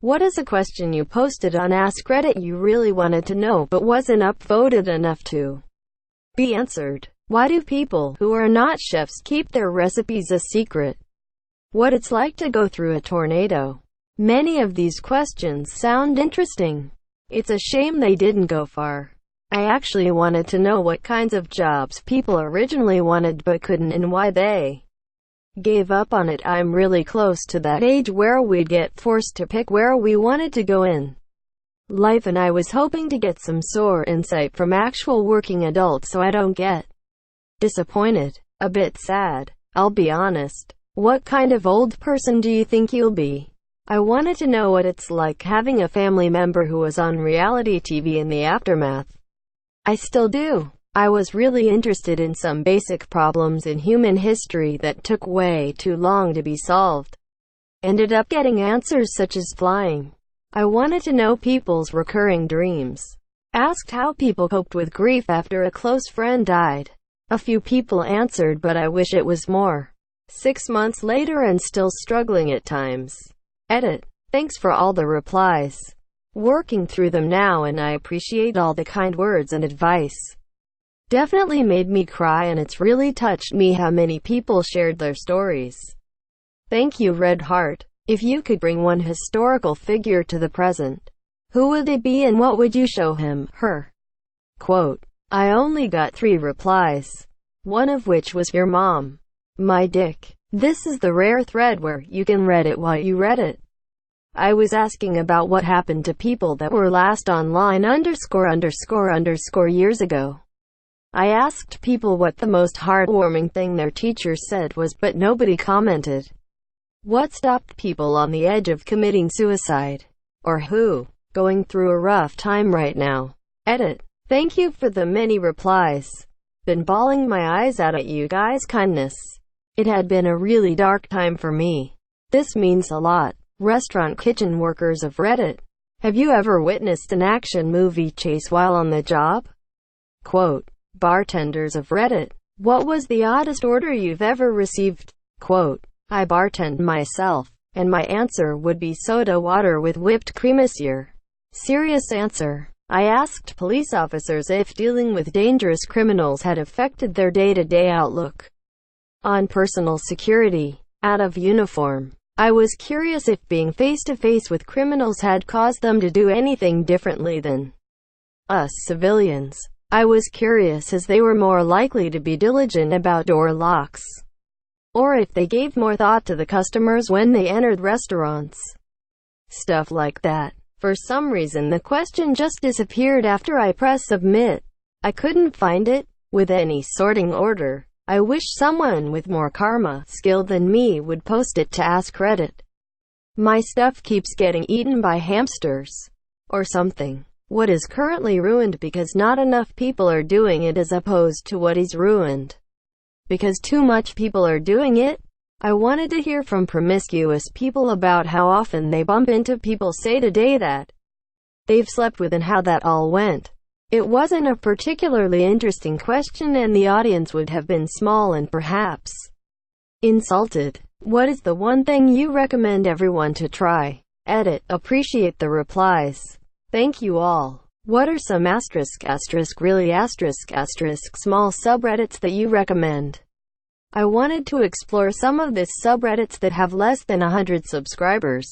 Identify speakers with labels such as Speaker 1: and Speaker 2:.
Speaker 1: What is a question you posted on AskReddit you really wanted to know but wasn't upvoted enough to be answered? Why do people who are not chefs keep their recipes a secret? What it's like to go through a tornado. Many of these questions sound interesting. It's a shame they didn't go far. I actually wanted to know what kinds of jobs people originally wanted but couldn't and why they gave up on it. I'm really close to that age where we'd get forced to pick where we wanted to go in life, and I was hoping to get some sore insight from actual working adults so I don't get disappointed. A bit sad, I'll be honest. What kind of old person do you think you'll be? I wanted to know what it's like having a family member who was on reality TV in the aftermath. I still do. I was really interested in some basic problems in human history that took way too long to be solved. Ended up getting answers such as flying. I wanted to know people's recurring dreams. Asked how people coped with grief after a close friend died. A few people answered, but I wish it was more. 6 months later and still struggling at times. Edit. Thanks for all the replies. Working through them now, and I appreciate all the kind words and advice. Definitely made me cry, and it's really touched me how many people shared their stories. Thank you, Red Heart. If you could bring one historical figure to the present, who would it be and what would you show him, her? Quote. I only got 3 replies. One of which was your mom. My dick. This is the rare thread where you can read it while you read it. I was asking about what happened to people that were last online ____ years ago. I asked people what the most heartwarming thing their teachers said was, but nobody commented. What stopped people on the edge of committing suicide? Or who going through a rough time right now? Edit. Thank you for the many replies. Been bawling my eyes out at you guys' kindness. It had been a really dark time for me. This means a lot. Restaurant kitchen workers of Reddit. Have you ever witnessed an action movie chase while on the job? Quote. Bartenders of Reddit. What was the oddest order you've ever received? Quote. I bartend myself, and my answer would be soda water with whipped cream. Serious answer. I asked police officers if dealing with dangerous criminals had affected their day-to-day outlook on personal security. Out of uniform. I was curious if being face-to-face with criminals had caused them to do anything differently than us civilians. I was curious as they were more likely to be diligent about door locks, or if they gave more thought to the customers when they entered restaurants. Stuff like that. For some reason the question just disappeared after I pressed submit. I couldn't find it with any sorting order. I wish someone with more karma skill than me would post it to AskReddit. My stuff keeps getting eaten by hamsters or something. What is currently ruined because not enough people are doing it, as opposed to what is ruined because too much people are doing it? I wanted to hear from promiscuous people about how often they bump into people say today that they've slept with and how that all went. It wasn't a particularly interesting question, and the audience would have been small and perhaps insulted. What is the one thing you recommend everyone to try? Edit. Appreciate the replies. Thank you all. What are some **** really **** small subreddits that you recommend? I wanted to explore some of these subreddits that have less than 100 subscribers.